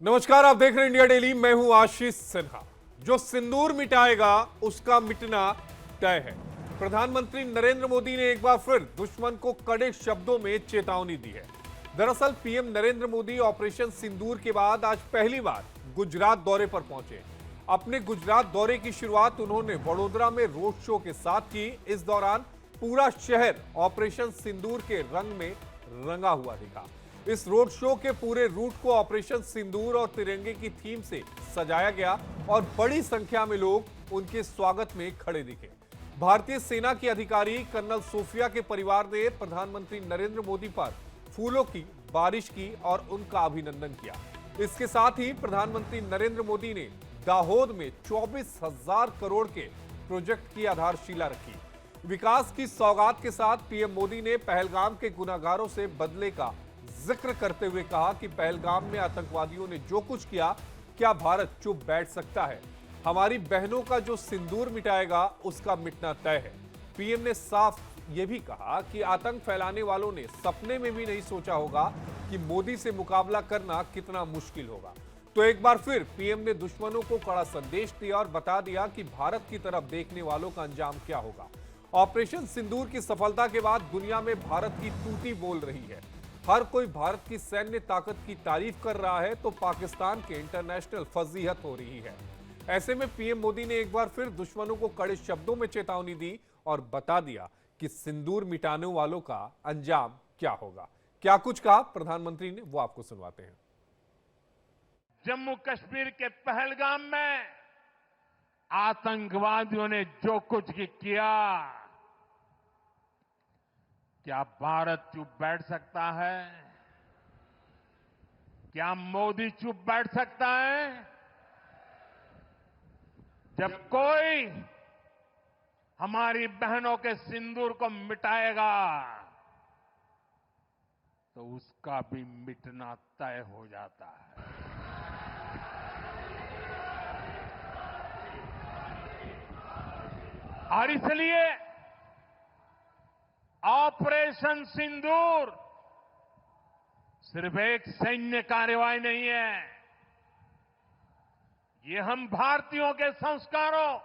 नमस्कार, आप देख रहे हैं इंडिया डेली। मैं हूं आशीष सिन्हा। जो सिंदूर मिटाएगा उसका मिटना तय है। प्रधानमंत्री नरेंद्र मोदी ने एक बार फिर दुश्मन को कड़े शब्दों में चेतावनी दी है। दरअसल पीएम नरेंद्र मोदी ऑपरेशन सिंदूर के बाद आज पहली बार गुजरात दौरे पर पहुंचे। अपने गुजरात दौरे की शुरुआत उन्होंने वडोदरा में रोड शो के साथ की। इस दौरान पूरा शहर ऑपरेशन सिंदूर के रंग में रंगा हुआ दिखा। इस रोड शो के पूरे रूट को ऑपरेशन सिंदूर और तिरंगे की थीम से सजाया गया और बड़ी संख्या में लोग उनके स्वागत में खड़े दिखे। भारतीय सेना के अधिकारी कर्नल सोफिया के परिवार ने प्रधानमंत्री नरेंद्र मोदी पर फूलों की बारिश की और उनका अभिनंदन किया। इसके साथ ही प्रधानमंत्री नरेंद्र मोदी ने दाहोद में 24,000 करोड़ के प्रोजेक्ट की आधारशिला रखी। विकास की सौगात के साथ पीएम मोदी ने पहलगाम के गुनाहगारों से बदले का जिक्र करते हुए कहा कि पहलगाम में आतंकवादियों ने जो कुछ किया, क्या भारत चुप बैठ सकता है? हमारी बहनों का जो सिंदूर मिटाएगा उसका मिटना तय है। पीएम ने साफ यह भी कहा कि आतंक फैलाने वालों ने सपने में भी नहीं सोचा होगा कि मोदी से मुकाबला करना कितना मुश्किल होगा। तो एक बार फिर पीएम ने दुश्मनों को कड़ा संदेश दिया और बता दिया कि भारत की तरफ देखने वालों का अंजाम क्या होगा। ऑपरेशन सिंदूर की सफलता के बाद दुनिया में भारत की तूती बोल रही है। हर कोई भारत की सैन्य ताकत की तारीफ कर रहा है तो पाकिस्तान के इंटरनेशनल फजीहत हो रही है। ऐसे में पीएम मोदी ने एक बार फिर दुश्मनों को कड़े शब्दों में चेतावनी दी और बता दिया कि सिंदूर मिटाने वालों का अंजाम क्या होगा। क्या कुछ कहा प्रधानमंत्री ने, वो आपको सुनवाते हैं। जम्मू कश्मीर के पहलगाम में आतंकवादियों ने जो कुछ किया, क्या भारत चुप बैठ सकता है? क्या मोदी चुप बैठ सकता है? जब कोई हमारी बहनों के सिंदूर को मिटाएगा तो उसका भी मिटना तय हो जाता है। और इसलिए ऑपरेशन सिंदूर सिर्फ एक सैन्य कार्रवाई नहीं है, ये हम भारतीयों के संस्कारों,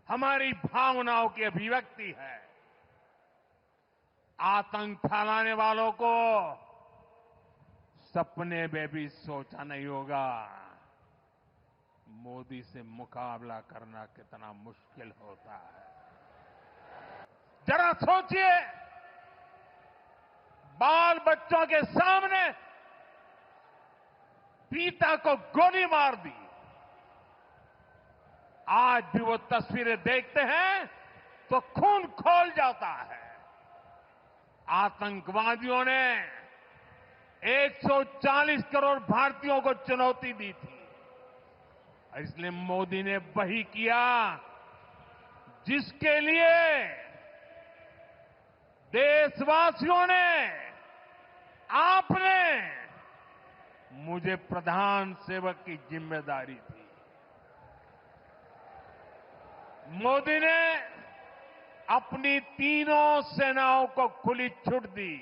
हमारी भावनाओं की अभिव्यक्ति है। आतंक फैलाने वालों को सपने में भी सोचा नहीं होगा मोदी से मुकाबला करना कितना मुश्किल होता है। जरा सोचिए, बाल बच्चों के सामने पिता को गोली मार दी। आज भी वो तस्वीरें देखते हैं तो खून खौल जाता है। आतंकवादियों ने 140 करोड़ भारतीयों को चुनौती दी थी, इसलिए मोदी ने वही किया जिसके लिए देशवासियों ने, आपने मुझे प्रधान सेवक की जिम्मेदारी दी। मोदी ने अपनी तीनों सेनाओं को खुली छूट दी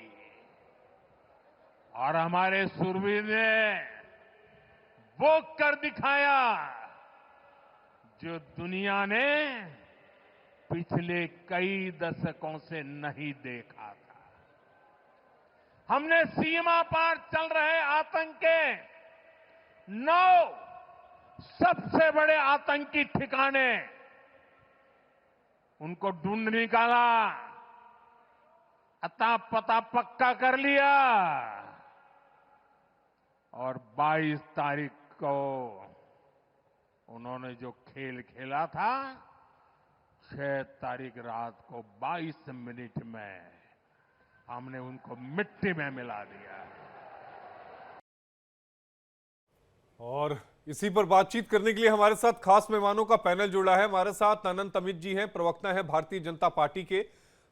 और हमारे शूरवीर ने वो कर दिखाया जो दुनिया ने पिछले कई दशकों से नहीं देखा था। हमने सीमा पार चल रहे आतंक के 9 सबसे बड़े आतंकी ठिकाने, उनको ढूंढ निकाला, अता पता पक्का कर लिया और 22 तारीख को उन्होंने जो खेल खेला था, 6 तारीख रात को 22 मिनट में हमने उनको मिट्टी में मिला दिया। और इसी पर बातचीत करने के लिए हमारे साथ खास मेहमानों का पैनल जुड़ा है। हमारे साथ अनंत अमित जी हैं, प्रवक्ता हैं भारतीय जनता पार्टी के।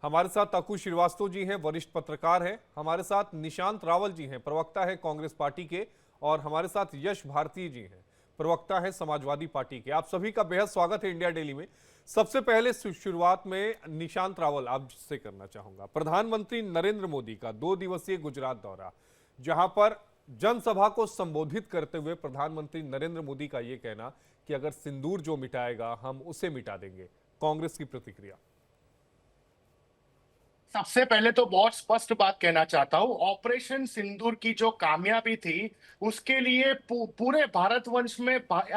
हमारे साथ अकु श्रीवास्तव जी हैं, वरिष्ठ पत्रकार हैं। हमारे साथ निशांत रावल जी हैं, प्रवक्ता है कांग्रेस पार्टी के। और हमारे साथ यश भारती जी हैं, प्रवक्ता है समाजवादी पार्टी के। आप सभी का बेहद स्वागत है इंडिया डेली में। सबसे पहले शुरुआत में निशांत रावल आपसे करना चाहूंगा। प्रधानमंत्री नरेंद्र मोदी का 2 दिवसीय गुजरात दौरा, जहां पर जनसभा को संबोधित करते हुए प्रधानमंत्री नरेंद्र मोदी का यह कहना कि अगर सिंदूर जो मिटाएगा हम उसे मिटा देंगे। कांग्रेस की प्रतिक्रिया। सबसे पहले तो बहुत स्पष्ट बात कहना चाहता हूं, ऑपरेशन सिंदूर की जो कामयाबी थी उसके लिए पूरे भारतवंश में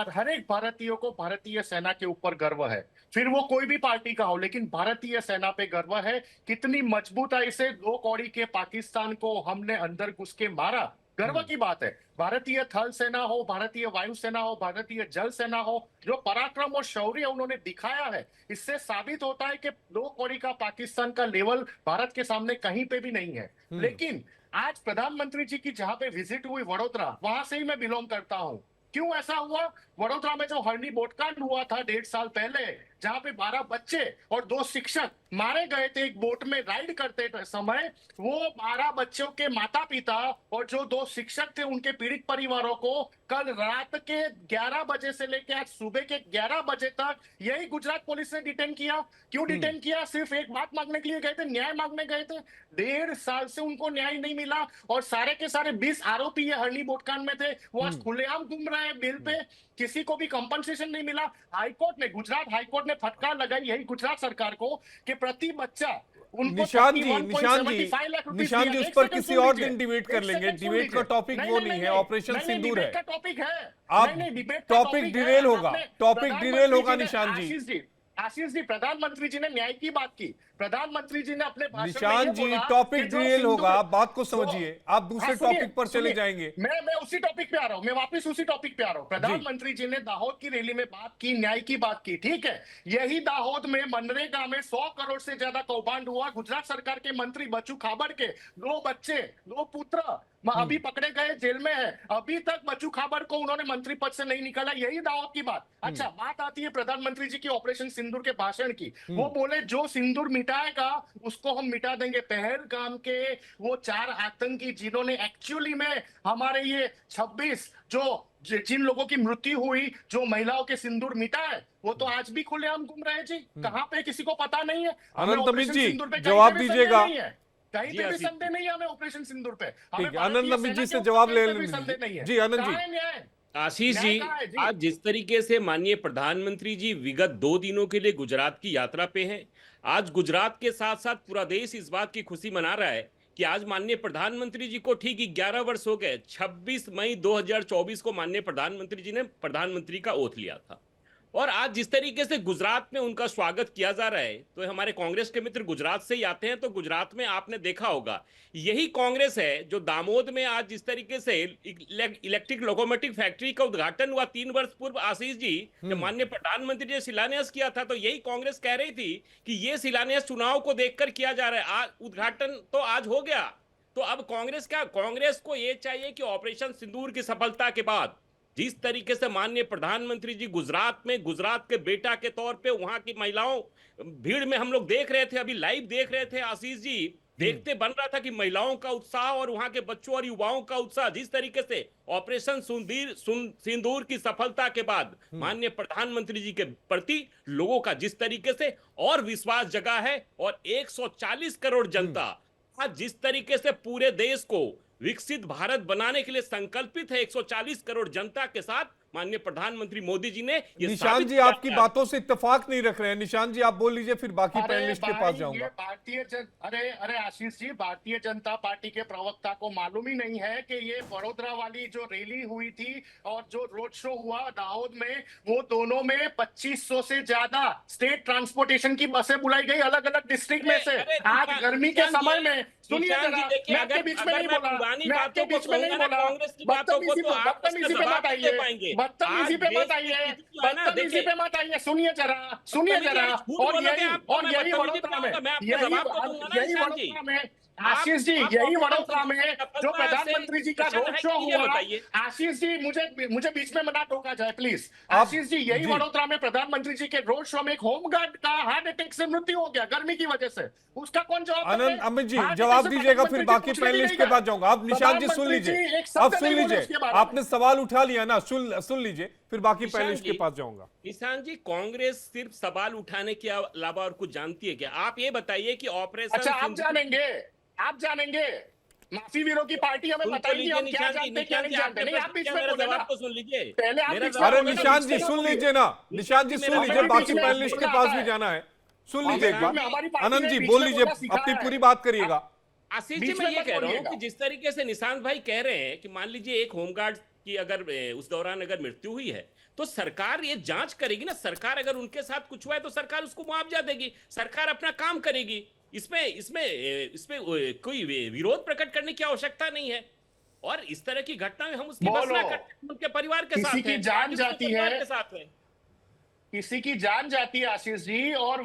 हर एक भारतीय को भारतीय सेना के ऊपर गर्व है। फिर वो कोई भी पार्टी का हो, लेकिन भारतीय सेना पे गर्व है। कितनी मजबूताई से 2 कौड़ी के पाकिस्तान को हमने अंदर घुस के मारा, गर्व की बात है। भारतीय थल सेना हो, भारतीय वायुसेना हो, भारतीय जल सेना हो, जो पराक्रम और शौर्य उन्होंने दिखाया है, इससे साबित होता है कि 2 कौड़ी का पाकिस्तान का लेवल भारत के सामने कहीं पे भी नहीं है। लेकिन आज प्रधानमंत्री जी की जहां पे विजिट हुई वडोदरा, वहां से ही मैं बिलोंग करता हूं। क्यों ऐसा हुआ? वडोदरा में जो हरनी बोटकांड हुआ था 1.5 साल पहले, जहां पे 12 बच्चे और 2 शिक्षक मारे गए थे एक बोट में राइड करते समय, वो 12 बच्चों के माता पिता और जो 2 शिक्षक थे उनके पीड़ित परिवारों को कल रात के 11 बजे से लेकर आज सुबह के 11 बजे तक यही गुजरात पुलिस ने डिटेन किया। क्यों डिटेन किया? सिर्फ एक बात मांगने के लिए गए थे, न्याय मांगने गए थे। 1.5 साल से उनको न्याय नहीं मिला और सारे के सारे 20 आरोपी ये हरनी बोटकांड में थे, वो आज खुलेआम घूम रहे हैं बेल पे। किसी को भी कंपनसेशन नहीं मिला। हाईकोर्ट ने, गुजरात हाईकोर्ट ने फटकार लगाई यही गुजरात सरकार को कि प्रति बच्चा उनको निशांत जी 31.75 लाख रुपए निशांत जी दिया। उस एक पर सेकंड किसी सुन और लीजिए। दिन डिबेट कर एक लेंगे। सेकंड सुन डिबेट का लीजिए। टॉपिक वो नहीं है, ऑपरेशन सिंदूर है। डिबेट का टॉपिक है। आप डिबेट का टॉपिक टॉपिक डिरेल है। होगा, आपने टॉपिक डिरेल होगा। प्रधानमंत्री निशांत जी, आशीष जी, प्रधानमंत्री जी ने न्याय की बात की। प्रधानमंत्री जी ने अपने भाषण में निशांत ये जी बोला टॉपिक कि जो डिरेल सिंदूर- होगा। आप बात को जो- समझिए, आप दूसरे सुनिए, टॉपिक पर चले सुनिए। जाएंगे। मैं उसी टॉपिक पे आ रहा हूं, मैं वापस उसी टॉपिक पे आ रहा हूं। प्रधानमंत्री जी ने दाहोद की रैली में बात की, न्याय की बात की, ठीक है। यही दाहोद में मनरेगा में 100 करोड़ से ज्यादा कौभांड हुआ। गुजरात सरकार के मंत्री बच्चू खाबड़ के 2 बच्चे, 2 पुत्र अभी पकड़े गए, जेल में है। अभी तक बच्चू खाबड़ को उन्होंने मंत्री पद से नहीं निकाला। यही दाहोद की बात। अच्छा, बात आती है प्रधानमंत्री जी की ऑपरेशन सिंदूर के भाषण की। वो बोले जो सिंदूर मिटाएगा उसको हम मिटा देंगे। पहलगाम के वो 4 आतंकी जिन्होंने एक्चुअली में हमारे ये 26 जिन लोगों की मृत्यु हुई, जो महिलाओं के सिंदूर मिटा है, वो तो आज भी खुलेआम घूम रहे हैं जी। कहां पे किसी को पता नहीं है। हमें अनंत अमित ऑपरेशन जी, सिंदूर पे जवाब कहीं पे भी दीजिएगा। संदेह नहीं है। कहीं पे भी संदेह नहीं है हमें ऑपरेशन सिंदूर पे। ठीक है, आनंद अमित जी से जवाब ले लेंगे। जी आनंद जी। न्याय आशीष न्याय जी, कहाँ है जी? आज जिस तरीके से माननीय प्रधानमंत्री जी विगत 2 दिनों के लिए गुजरात की यात्रा पे हैं, आज गुजरात के साथ साथ पूरा देश इस बात की खुशी मना रहा है कि आज माननीय प्रधानमंत्री जी को ठीक 11 वर्ष हो गए। 26 मई 2024 को माननीय प्रधानमंत्री जी ने प्रधानमंत्री का ओथ लिया था और आज जिस तरीके से गुजरात में उनका स्वागत किया जा रहा है, तो हमारे कांग्रेस के मित्र गुजरात से ही आते हैं, तो गुजरात में आपने देखा होगा यही कांग्रेस है जो दामोद में आज जिस तरीके से इलेक्ट्रिक लोकोमोटिव फैक्ट्री का उद्घाटन हुआ 3 वर्ष पूर्व, आशीष जी, जब माननीय प्रधानमंत्री ने शिलान्यास किया था, तो यही कांग्रेस कह रही थी कि ये शिलान्यास चुनाव को देखकर किया जा रहा है। आज उद्घाटन तो आज हो गया, तो अब कांग्रेस को यह चाहिए कि ऑपरेशन सिंदूर की सफलता के बाद जिस तरीके से माननीय प्रधानमंत्री जी गुजरात में गुजरात के बेटा के तौर पे वहां की महिलाओं भीड़ में हम लोग देख रहे थे, अभी लाइव देख रहे थे आशीष जी, देखते बन रहा था कि महिलाओं का उत्साह और वहां के बच्चों और युवाओं का उत्साह, जिस तरीके से ऑपरेशन सिंदूर की सफलता के बाद माननीय प्रधानमंत्री जी के प्रति लोगों का जिस तरीके से और विश्वास जगा है, और 140 करोड़ जनता आज जिस तरीके से पूरे देश को विकसित भारत बनाने के लिए संकल्पित है, 140 करोड़ जनता के साथ माननीय प्रधानमंत्री मोदी जी ने ये निशांत जी आपकी बातों से इत्तेफाक नहीं रख रहे हैं। निशांत जी आप बोल लीजिए, फिर बाकी पैनलिस्ट के पास जाऊंगा। अरे आशीष जी, भारतीय जनता पार्टी के प्रवक्ता को मालूम ही नहीं है कि ये वडोदरा वाली जो रैली हुई थी और जो रोड शो हुआ दाहोद में, वो दोनों में 2500 से ज्यादा स्टेट ट्रांसपोर्टेशन की बसें बुलाई गई अलग अलग डिस्ट्रिक्ट में से। आज गर्मी के समय में, सुनिए जरा, मैं आपके बीच में नहीं बोला, मैं आपके बीच में नहीं बोला। बदतमीजी पे मत आइए, बदतमीजी पे मत आइए, बदतमीजी पे मत आइए। सुनिए जरा, सुनिए जरा। और यही वडोदरा में आशीष जी, यही वडोदरा में जो प्रधानमंत्री जी का रोड शो हुआ, आशीष जी मुझे बीच में मना टोका जाए प्लीज। आशीष जी, यही वडोदरा में प्रधानमंत्री जी के रोड शो में एक होमगार्ड का हार्ट अटैक से मृत्यु हो गया गर्मी की वजह से। उसका कौन जवाब? आनंद अमित जी जवाब दीजिएगा, फिर बाकी पैनलिस्ट के पास जाऊंगा। आप निशांत जी सुन लीजिए, अब सुन लीजिए, आपने सवाल उठा लिया ना, सुन लीजिए, फिर बाकी पैनलिस्ट के पास जाऊंगा। निशांत जी, कांग्रेस सिर्फ सवाल उठाने के अलावा और कुछ जानती है क्या? आप ये बताइए कि ऑपरेशन अच्छा, आप जानेंगे माफी वीरों की पार्टी हमें सुन तो बताएगी लीजिए हम क्या निशांत जी, जानते हैं क्या निशांत नहीं जी, जानते। आपने नहीं आप प्रश्न बीच किया, में मेरा बोले जवाब ना, तो सुन लीजिए। पहले आप मेरा बीच में जवाब अरे बोले तो ना, निशांत बीच जी में सुन बोलिए। लीजिए ना, निशांत जी सुन मेरा लीजिए, हमें बाकी बीच में पैनलिस्ट के बोलना पास आता भी है। जाना है। सुन हमें लीजिए एक बार। हमारी पार्टी आनंद ने जी बीच बोल में लीजिए, बोलना अपनी सिखाया है। पूरी बात करिएगा। आशीष जी, बीच मैं में ये मत कह रहा हूँ बोलिएगा। कि जिस तरीके से निशांत भाई कह रहे हैं कि मान लीजिए एक होमगार्ड की अगर उस दौरान अगर मृत्यु हुई है तो सरकार ये जांच करेगी ना। सरकार अगर उनके साथ कुछ हुआ है तो सरकार उसको मुआवजा देगी, सरकार अपना काम करेगी। इसमें इसमें इसमें कोई विरोध प्रकट करने की आवश्यकता नहीं है। और इस तरह की घटना में हम उसकी बोलो, भर्त्सना करते हैं, उनके परिवार के किसी साथ की हैं, जान पार्टी उसके जाती परिवार है, के साथ है। किसी की जान जाती है आशीष जी, और